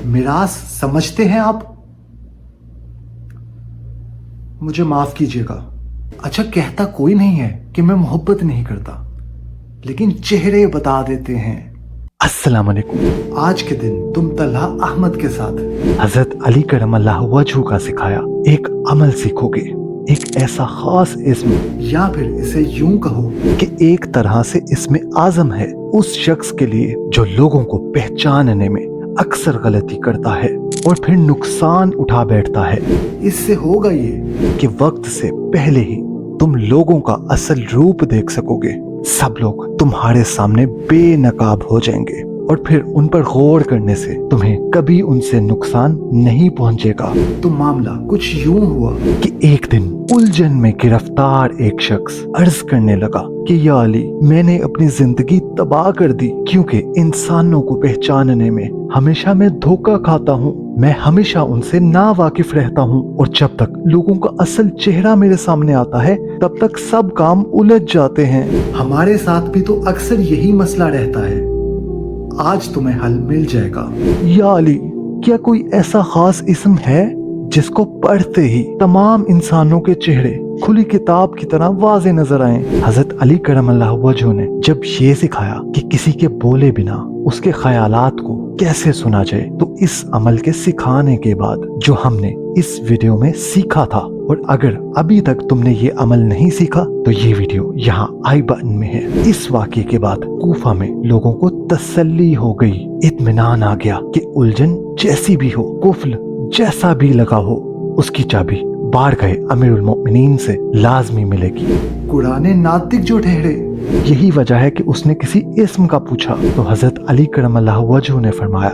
मिरास समझते हैं आप? मुझे माफ कीजिएगा। अच्छा, कहता कोई नहीं है कि मैं मोहब्बत नहीं करता, लेकिन चेहरे बता देते हैं। अस्सलाम वालेकुम। आज के दिन तुम तलहा अहमद के साथ हजरत अली करमल्लाहु वजहू का सिखाया एक अमल सीखोगे, एक ऐसा खास इस्म, या फिर इसे यूं कहो कि एक तरह से इसमें आजम है उस शख्स के लिए जो लोगों को पहचानने में अक्सर गलती करता है और फिर नुकसान उठा बैठता है। इससे होगा ये कि वक्त से पहले ही तुम लोगों का असल रूप देख सकोगे। सब लोग तुम्हारे सामने बेनकाब हो जाएंगे और फिर उन पर गौर करने से तुम्हें कभी उनसे नुकसान नहीं पहुंचेगा। तो मामला कुछ यूं हुआ कि एक दिन उलझन में गिरफ्तार एक शख्स अर्ज करने लगा कि या अली, मैंने अपनी जिंदगी तबाह कर दी, क्योंकि इंसानों को पहचानने में हमेशा मैं धोखा खाता हूँ। मैं हमेशा उनसे ना वाकिफ रहता हूँ और जब तक लोगों का असल चेहरा मेरे सामने आता है तब तक सब काम उलझ जाते हैं। हमारे साथ भी तो अक्सर यही मसला रहता है। आज तुम्हें हल मिल जाएगा। या अली, क्या कोई ऐसा खास इस्म है जिसको पढ़ते ही तमाम इंसानों के चेहरे खुली किताब की तरह वाज़े नजर आए? हजरत अली करमल्लाहु वजहू ने जब ये सिखाया कि किसी के बोले बिना उसके ख्यालात को कैसे सुना जाए, तो इस अमल के सिखाने के बाद जो हमने इस वीडियो में सीखा था, और अगर अभी तक तुमने ये अमल नहीं सीखा तो ये वीडियो यहाँ आई बटन में है। इस वाक़ये के बाद कूफा में लोगों को तसल्ली हो गई, इत्मीनान आ गया कि उलझन जैसी भी हो, कुफ्ल जैसा भी लगा हो, उसकी चाबी बाहर गए अमीरुल मोमिनीन से लाजमी मिलेगी। कुरान नातिक जो ठहरे। यही वजह है कि उसने किसी इस्म का पूछा तो हजरत अली करमल्लाहु वजहू ने फरमाया,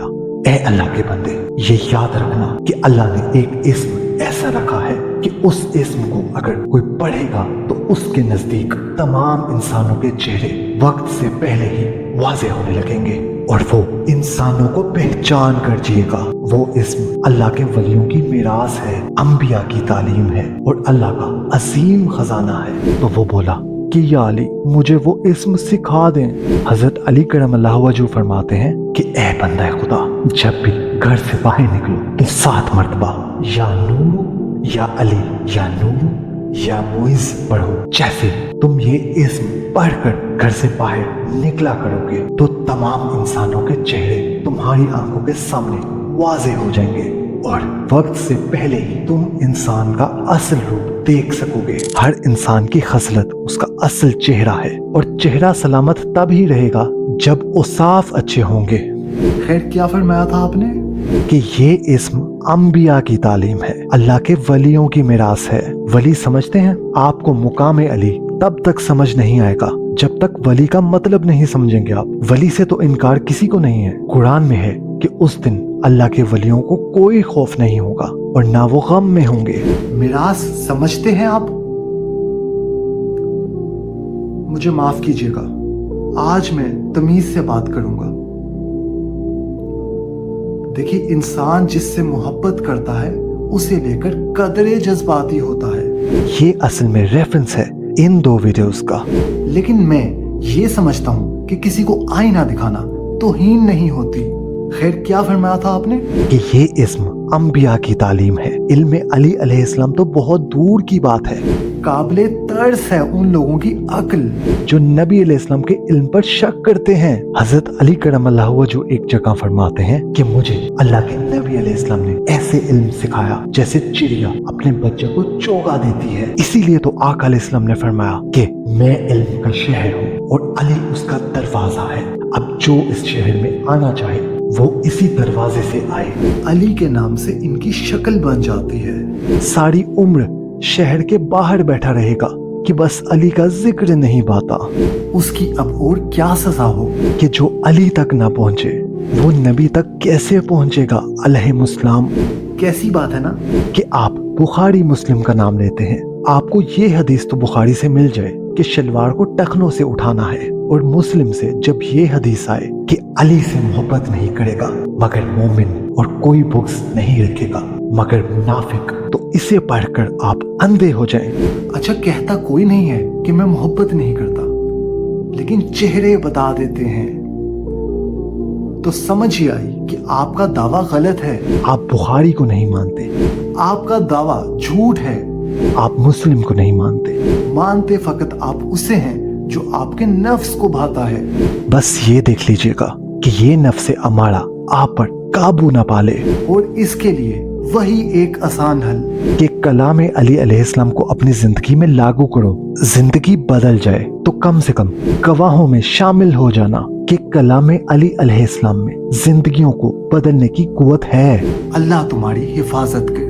ए अल्लाह के बंदे, ये याद रखना कि अल्लाह ने एक इस्म ऐसा रखा है कि उस इस्म को अगर कोई पढ़ेगा तो उसके नजदीक तमाम इंसानों के चेहरे वक्त से पहले ही वाज़े होने लगेंगे और वो इंसानों को पहचान कर जिएगा। वो इस्म अल्लाह के वलियों की मिरास है, अंबिया की तालीम है और अल्लाह का असीम खजाना है। तो वो बोला कि या अली, मुझे वो इस्म सिखा दें। हजरत अली करमल्लाहु वजहू फरमाते हैं कि ए बंदा खुदा, जब भी घर से बाहर निकलो तो 7 मरतबा या नूर या अली या नूर या मुइज़ पढ़ो। जैसे तुम ये इस्म पढ़कर घर से बाहर निकला करोगे तो तमाम इंसानों के चेहरे तुम्हारी आंखों के सामने वाज़े हो जाएंगे और वक्त से पहले ही तुम इंसान का असल रूप देख सकोगे। हर इंसान की खसलत उसका असल चेहरा है और चेहरा सलामत तब ही रहेगा जब औसाफ अच्छे होंगे। खैर, क्या फरमाया था आपने? कि ये इस्म अंबिया की तालीम है, अल्लाह के वलियों की मिरास है। वली समझते हैं? आपको मुकाम अली तब तक समझ नहीं आएगा जब तक वली का मतलब नहीं समझेंगे आप। वली से तो इनकार किसी को नहीं है। कुरान में है कि उस दिन अल्लाह के वलियों को कोई खौफ नहीं होगा और ना वो गम में होंगे। मिरास समझते हैं आप? मुझे माफ कीजिएगा, आज मैं तमीज से बात करूंगा। देखिए, इंसान जिससे मोहब्बत करता है उसे लेकर कदरे जज्बाती होता है। ये असल में रेफरेंस है इन 2 वीडियोस का। लेकिन मैं ये समझता हूँ कि किसी को आईना दिखाना तौहीन नहीं होती। खैर, क्या फरमाया था आपने? कि ये इस्म अंबिया की तालीम है। इल्म अली अलैहिस्सलाम तो बहुत दूर की बात है। काबिले तर्स है उन लोगों की अक्ल जो नबी अलैहिस्सलाम के इल्म पर शक करते हैं। हजरत अली करमल्लाहु वजहू एक जगह फरमाते हैं कि मुझे अल्लाह के नबी अलैहिस्सलाम ने ऐसे इल्म सिखाया जैसे चिड़िया अपने बच्चे को चोगा देती है। इसीलिए तो आका अलैहिस्सलाम ने फरमाया कि मैं इल्म का शहर हूँ और अली उसका दरवाजा है। अब जो इस शहर में आना चाहे वो इसी दरवाजे से आए। अली के नाम से इनकी शक्ल बन जाती है। सारी उम्र शहर के बाहर बैठा रहेगा कि बस अली का जिक्र नहीं पाता। उसकी अब और क्या सजा हो कि जो अली तक ना पहुंचे वो नबी तक कैसे पहुंचेगा अलैहिस्सलाम। कैसी बात है ना कि आप बुखारी मुस्लिम का नाम लेते हैं, आपको ये हदीस तो बुखारी से मिल जाए कि शलवार को टखनों से उठाना है, और मुस्लिम से जब ये हदीस आए कि अली से मोहब्बत नहीं करेगा मगर मोमिन और कोई बुग़्ज़ नहीं रखेगा मगर मुनाफिक, तो इसे पढ़कर आप अंधे हो जाएं। अच्छा, कहता कोई नहीं है कि मैं मोहब्बत नहीं करता, लेकिन चेहरे बता देते हैं। तो समझ ही आई कि आपका दावा गलत है। आप बुखारी को नहीं मानते, आपका दावा झूठ है। आप मुस्लिम को नहीं मानते फकत आप उसे हैं जो आपके नफ्स को भाता है। बस ये देख लीजिएगा कि ये नफ्से अमाड़ा आप पर काबू ना पाले। और इसके लिए वही एक आसान हल कि कलाम अली अलैहिस्सलाम को अपनी जिंदगी में लागू करो। जिंदगी बदल जाए तो कम से कम गवाहों में शामिल हो जाना कि कलाम अली अलैहिस्सलाम में जिंदगियों को बदलने की कुव्वत है। अल्लाह तुम्हारी हिफाजत करे।